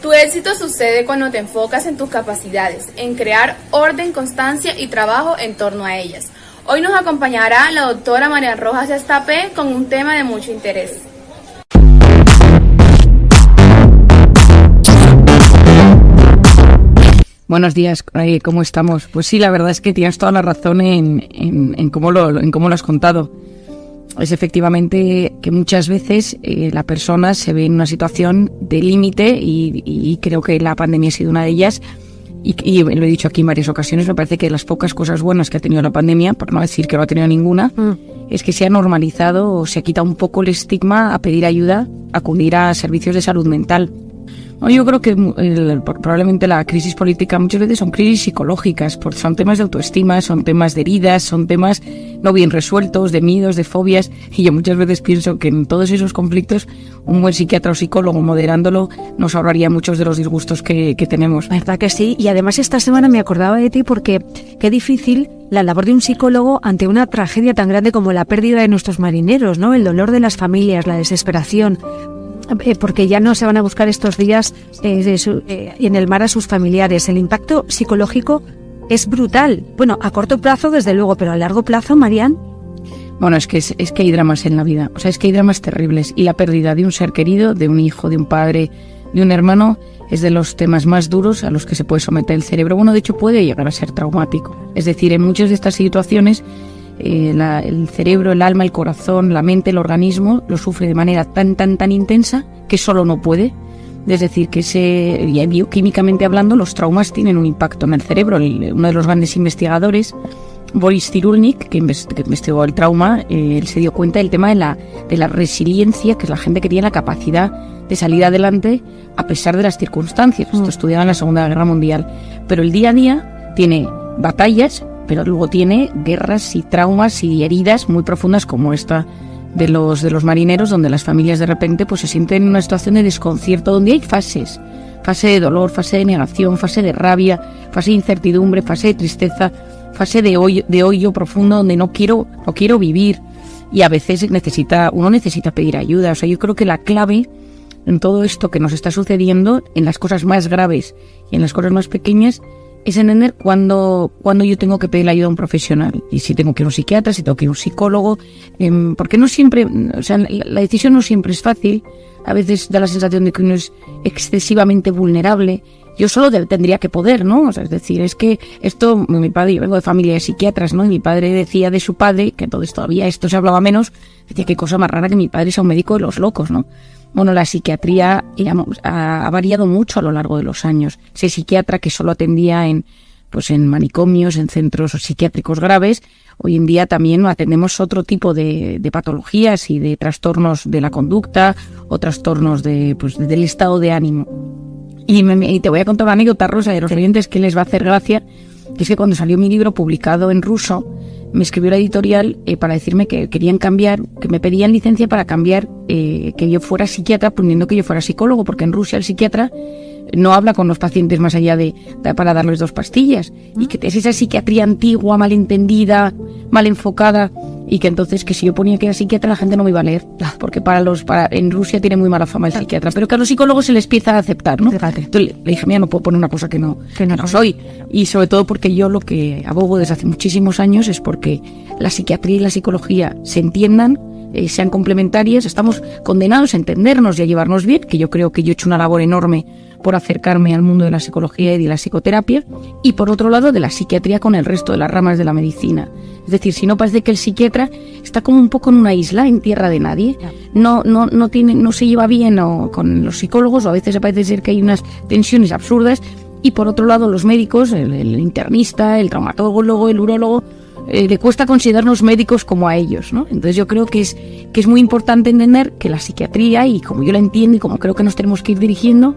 Tu éxito sucede cuando te enfocas en tus capacidades, en crear orden, constancia y trabajo en torno a ellas. Hoy nos acompañará la doctora María Rojas Estapé con un tema de mucho interés. Buenos días, ¿cómo estamos? Pues sí, la verdad es que tienes toda la razón en cómo lo has contado. Es efectivamente que muchas veces la persona se ve en una situación de límite y creo que la pandemia ha sido una de ellas. Y lo he dicho aquí en varias ocasiones, me parece que las pocas cosas buenas que ha tenido la pandemia, por no decir que no ha tenido ninguna, es que se ha normalizado o se ha quitado un poco el estigma a pedir ayuda, a acudir a servicios de salud mental. Yo creo que probablemente la crisis política muchas veces son crisis psicológicas, porque son temas de autoestima, son temas de heridas, son temas no bien resueltos, de miedos, de fobias, y yo muchas veces pienso que en todos esos conflictos un buen psiquiatra o psicólogo moderándolo nos ahorraría muchos de los disgustos que tenemos. ¿Verdad que sí? Y además esta semana me acordaba de ti porque qué difícil la labor de un psicólogo ante una tragedia tan grande como la pérdida de nuestros marineros, ¿no? El dolor de las familias, la desesperación. Porque ya no se van a buscar estos días en el mar a sus familiares. El impacto psicológico es brutal. Bueno, a corto plazo desde luego, pero a largo plazo, Marian. Bueno, es que hay dramas en la vida, o sea, es que hay dramas terribles y la pérdida de un ser querido, de un hijo, de un padre, de un hermano, es de los temas más duros a los que se puede someter el cerebro. Bueno, de hecho puede llegar a ser traumático. Es decir, en muchas de estas situaciones el cerebro, el alma, el corazón, la mente, el organismo lo sufre de manera tan intensa que solo no puede. Es decir, que bioquímicamente hablando, los traumas tienen un impacto en el cerebro. Uno de los grandes investigadores, Boris Cyrulnik, que investigó el trauma, él se dio cuenta del tema de la resiliencia, que es la gente que tiene la capacidad de salir adelante a pesar de las circunstancias. Esto estudiaba en la Segunda Guerra Mundial. Pero el día a día tiene batallas, pero luego tiene guerras y traumas y heridas muy profundas como esta de los marineros, donde las familias de repente pues se sienten en una situación de desconcierto, donde hay fases, fase de dolor, fase de negación, fase de rabia, fase de incertidumbre, fase de tristeza, fase de hoyo profundo donde no quiero vivir, y a veces uno necesita pedir ayuda. O sea, yo creo que la clave en todo esto que nos está sucediendo, en las cosas más graves y en las cosas más pequeñas, es entender cuándo yo tengo que pedir la ayuda a un profesional, y si tengo que ir a un psiquiatra, si tengo que ir a un psicólogo, porque no siempre, o sea, la decisión no siempre es fácil. A veces da la sensación de que uno es excesivamente vulnerable. Yo solo tendría que poder, ¿no? O sea, es decir, es que esto, mi padre, yo vengo de familia de psiquiatras, ¿no? Y mi padre decía de su padre, que entonces todavía esto se hablaba menos, decía qué cosa más rara que mi padre sea un médico de los locos, ¿no? Bueno, la psiquiatría ha variado mucho a lo largo de los años. Ese psiquiatra que solo atendía en manicomios, en centros psiquiátricos graves, hoy en día también atendemos otro tipo de patologías y de trastornos de la conducta o trastornos del estado de ánimo. Y te voy a contar una anécdota, Rosa, de los oyentes que les va a hacer gracia, que es que cuando salió mi libro publicado en ruso, me escribió la editorial para decirme que querían cambiar, que me pedían licencia para cambiar, que yo fuera psiquiatra, poniendo que yo fuera psicólogo, porque en Rusia el psiquiatra no habla con los pacientes más allá para darles 2 pastillas, y que es esa psiquiatría antigua, mal entendida, mal enfocada, y que entonces que si yo ponía que era psiquiatra la gente no me iba a leer, porque en Rusia tiene muy mala fama el psiquiatra, pero que a los psicólogos se les empieza a aceptar, ¿no? Entonces le dije, mira, no puedo poner una cosa que no soy, y sobre todo porque yo lo que abogo desde hace muchísimos años es porque la psiquiatría y la psicología se entiendan, sean complementarias. Estamos condenados a entendernos y a llevarnos bien, que yo creo que yo he hecho una labor enorme por acercarme al mundo de la psicología y de la psicoterapia, y por otro lado de la psiquiatría con el resto de las ramas de la medicina. Es decir, si no, parece que el psiquiatra está como un poco en una isla, en tierra de nadie, no se lleva bien con los psicólogos, o a veces parece ser que hay unas tensiones absurdas, y por otro lado los médicos, el internista, el traumatólogo, el urólogo, le cuesta considerarnos médicos como a ellos, ¿no? Entonces yo creo que es muy importante entender que la psiquiatría, y como yo la entiendo y como creo que nos tenemos que ir dirigiendo,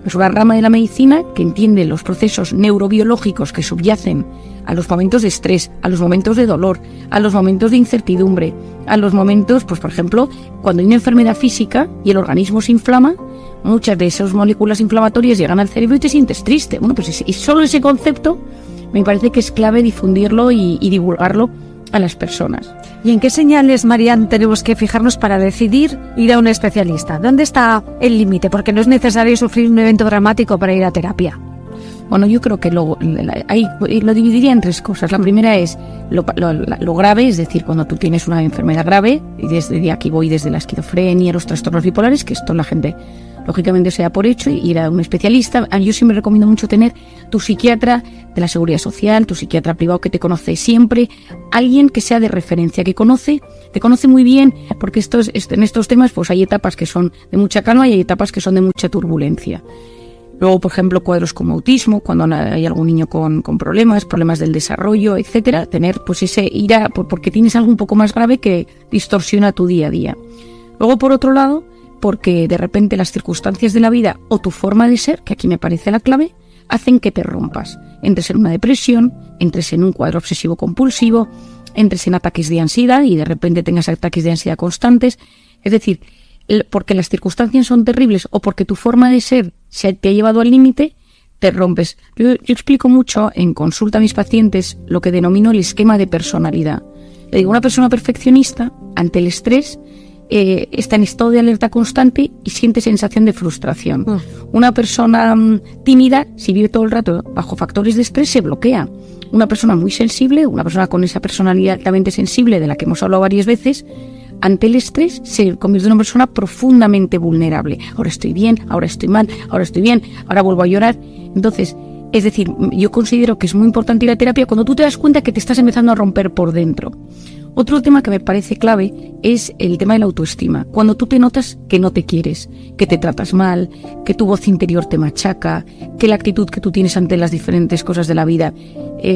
es una rama de la medicina que entiende los procesos neurobiológicos que subyacen a los momentos de estrés, a los momentos de dolor, a los momentos de incertidumbre, a los momentos, pues por ejemplo, cuando hay una enfermedad física y el organismo se inflama, muchas de esas moléculas inflamatorias llegan al cerebro y te sientes triste. Bueno, pues y solo ese concepto me parece que es clave difundirlo y divulgarlo a las personas. ¿Y en qué señales, Marian, tenemos que fijarnos para decidir ir a un especialista? ¿Dónde está el límite? Porque no es necesario sufrir un evento dramático para ir a terapia. Bueno, yo creo que lo dividiría en 3 cosas. La primera es lo grave, es decir, cuando tú tienes una enfermedad grave, y desde aquí voy desde la esquizofrenia, los trastornos bipolares, que esto la gente lógicamente se da por hecho, y ir a un especialista. Yo siempre recomiendo mucho tener tu psiquiatra de la Seguridad Social, tu psiquiatra privado que te conoce siempre, alguien que sea de referencia, que te conoce muy bien, porque en estos temas pues hay etapas que son de mucha calma y hay etapas que son de mucha turbulencia. Luego, por ejemplo, cuadros como autismo, cuando hay algún niño con problemas del desarrollo, etcétera, tener pues porque tienes algo un poco más grave que distorsiona tu día a día. Luego, por otro lado, porque de repente las circunstancias de la vida o tu forma de ser, que aquí me parece la clave, hacen que te rompas. Entres en una depresión, entres en un cuadro obsesivo compulsivo, entres en ataques de ansiedad y de repente tengas ataques de ansiedad constantes. Es decir, porque las circunstancias son terribles o porque tu forma de ser te ha llevado al límite, te rompes. Yo explico mucho en consulta a mis pacientes lo que denomino el esquema de personalidad. Le digo, una persona perfeccionista, ante el estrés, está en estado de alerta constante y siente sensación de frustración. Una persona tímida, si vive todo el rato bajo factores de estrés, se bloquea. Una persona muy sensible, una persona con esa personalidad altamente sensible de la que hemos hablado varias veces, ante el estrés se convierte en una persona profundamente vulnerable. Ahora estoy bien, ahora estoy mal, ahora estoy bien, ahora vuelvo a llorar. Entonces, es decir, yo considero que es muy importante ir a terapia cuando tú te das cuenta que te estás empezando a romper por dentro. Otro tema que me parece clave es el tema de la autoestima. Cuando tú te notas que no te quieres, que te tratas mal, que tu voz interior te machaca, que la actitud que tú tienes ante las diferentes cosas de la vida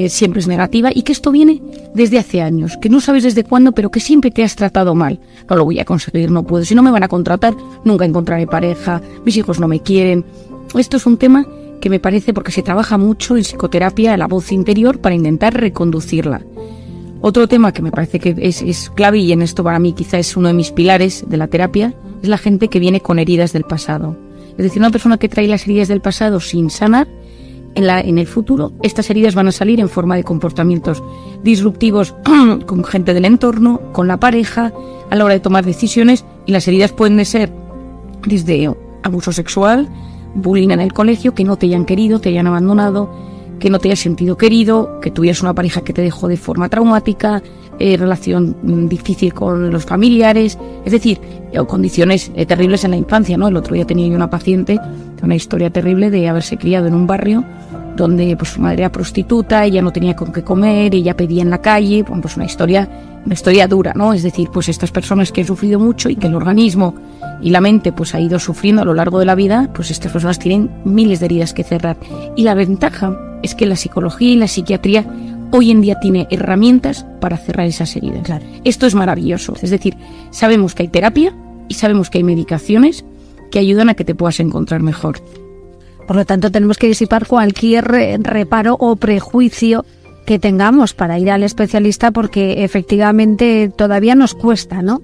siempre es negativa y que esto viene desde hace años, que no sabes desde cuándo, pero que siempre te has tratado mal. No lo voy a conseguir, no puedo. Si no me van a contratar, nunca encontraré pareja, mis hijos no me quieren. Esto es un tema que me parece porque se trabaja mucho en psicoterapia la voz interior para intentar reconducirla. Otro tema que me parece que es clave, y en esto para mí quizá es uno de mis pilares de la terapia, es la gente que viene con heridas del pasado. Es decir, una persona que trae las heridas del pasado sin sanar, en el futuro estas heridas van a salir en forma de comportamientos disruptivos con gente del entorno, con la pareja, a la hora de tomar decisiones, y las heridas pueden ser desde abuso sexual, bullying en el colegio, que no te hayan querido, te hayan abandonado, que no te hayas sentido querido, que tuvieras una pareja que te dejó de forma traumática, relación difícil con los familiares, es decir, condiciones terribles en la infancia, ¿no? El otro día tenía yo una paciente, una historia terrible de haberse criado en un barrio donde pues su madre era prostituta, ella no tenía con qué comer, ella pedía en la calle, bueno, pues una historia dura, ¿no? Es decir, pues estas personas que han sufrido mucho y que el organismo y la mente pues ha ido sufriendo a lo largo de la vida, pues estas personas tienen miles de heridas que cerrar. Y la ventaja es que la psicología y la psiquiatría hoy en día tiene herramientas para cerrar esas heridas. Claro. Esto es maravilloso. Es decir, sabemos que hay terapia y sabemos que hay medicaciones que ayudan a que te puedas encontrar mejor. Por lo tanto, tenemos que disipar cualquier reparo o prejuicio que tengamos para ir al especialista, porque efectivamente todavía nos cuesta, ¿no?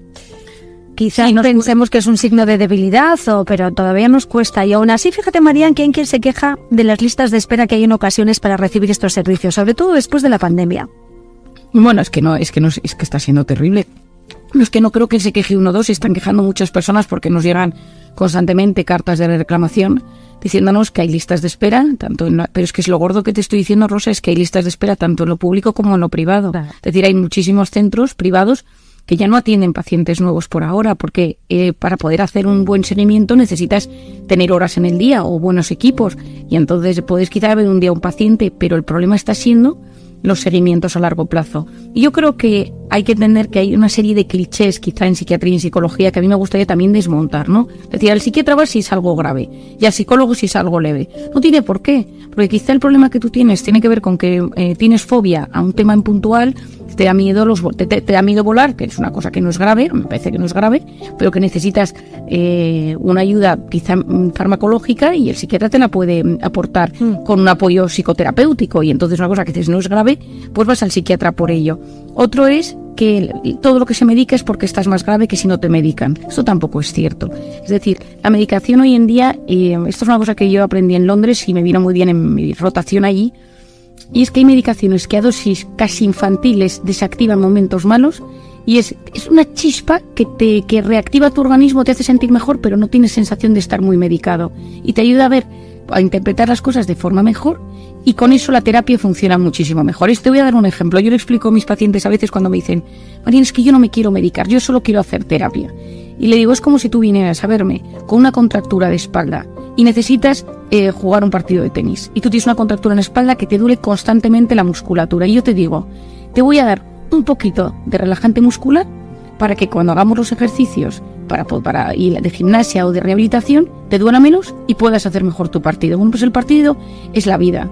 Quizás pensemos que es un signo de debilidad, pero todavía nos cuesta. Y aún así, fíjate, Marian, que hay quien se queja de las listas de espera que hay en ocasiones para recibir estos servicios, sobre todo después de la pandemia. Bueno, es que está siendo terrible. Es que no creo que se queje uno o dos, se están quejando muchas personas porque nos llegan constantemente cartas de reclamación diciéndonos que hay listas de espera, pero es que es lo gordo que te estoy diciendo, Rosa, es que hay listas de espera tanto en lo público como en lo privado. Claro. Es decir, hay muchísimos centros privados que ya no atienden pacientes nuevos por ahora, porque para poder hacer un buen seguimiento necesitas tener horas en el día o buenos equipos, y entonces puedes quizá ver un día a un paciente, pero el problema está siendo los seguimientos a largo plazo. Y yo creo que hay que entender que hay una serie de clichés quizá en psiquiatría y en psicología que a mí me gustaría también desmontar, ¿no? Es decir, al psiquiatra va si es algo grave y al psicólogo si es algo leve. No tiene por qué, porque quizá el problema que tú tienes tiene que ver con que tienes fobia a un tema en puntual, te da miedo te da miedo volar, que es una cosa que no es grave, me parece que no es grave, pero que necesitas una ayuda quizá farmacológica, y el psiquiatra te la puede aportar con un apoyo psicoterapéutico, y entonces una cosa que dices no es grave, pues vas al psiquiatra por ello. Otro es que todo lo que se medica es porque estás más grave que si no te medican. Esto tampoco es cierto. Es decir, la medicación hoy en día, esto es una cosa que yo aprendí en Londres y me vino muy bien en mi rotación allí. Y es que hay medicaciones que a dosis casi infantiles desactivan momentos malos, y es una chispa que reactiva tu organismo, te hace sentir mejor, pero no tienes sensación de estar muy medicado. Y te ayuda a interpretar las cosas de forma mejor, y con eso la terapia funciona muchísimo mejor. Te voy a dar un ejemplo. Yo le explico a mis pacientes a veces cuando me dicen: Marian, es que yo no me quiero medicar, yo solo quiero hacer terapia. Y le digo, es como si tú vinieras a verme con una contractura de espalda y necesitas jugar un partido de tenis. Y tú tienes una contractura en la espalda que te duele constantemente la musculatura. Y yo te digo, te voy a dar un poquito de relajante muscular para que cuando hagamos los ejercicios para ir de gimnasia o de rehabilitación, te duela menos y puedas hacer mejor tu partido. Bueno, pues el partido es la vida.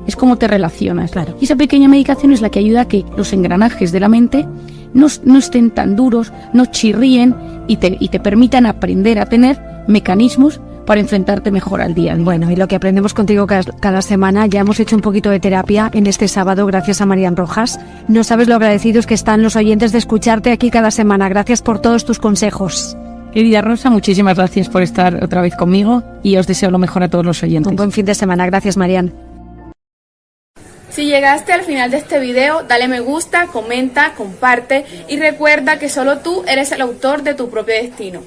Es cómo te relacionas. Claro. Y esa pequeña medicación es la que ayuda a que los engranajes de la mente no estén tan duros, no chirríen y te permitan aprender a tener mecanismos para enfrentarte mejor al día a día. Bueno, y lo que aprendemos contigo cada semana, ya hemos hecho un poquito de terapia en este sábado gracias a Marian Rojas. No sabes lo agradecidos que están los oyentes de escucharte aquí cada semana. Gracias por todos tus consejos. Querida Rosa, muchísimas gracias por estar otra vez conmigo y os deseo lo mejor a todos los oyentes. Un buen fin de semana. Gracias, Marian. Si llegaste al final de este video, dale me gusta, comenta, comparte y recuerda que solo tú eres el autor de tu propio destino.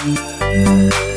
Thank you.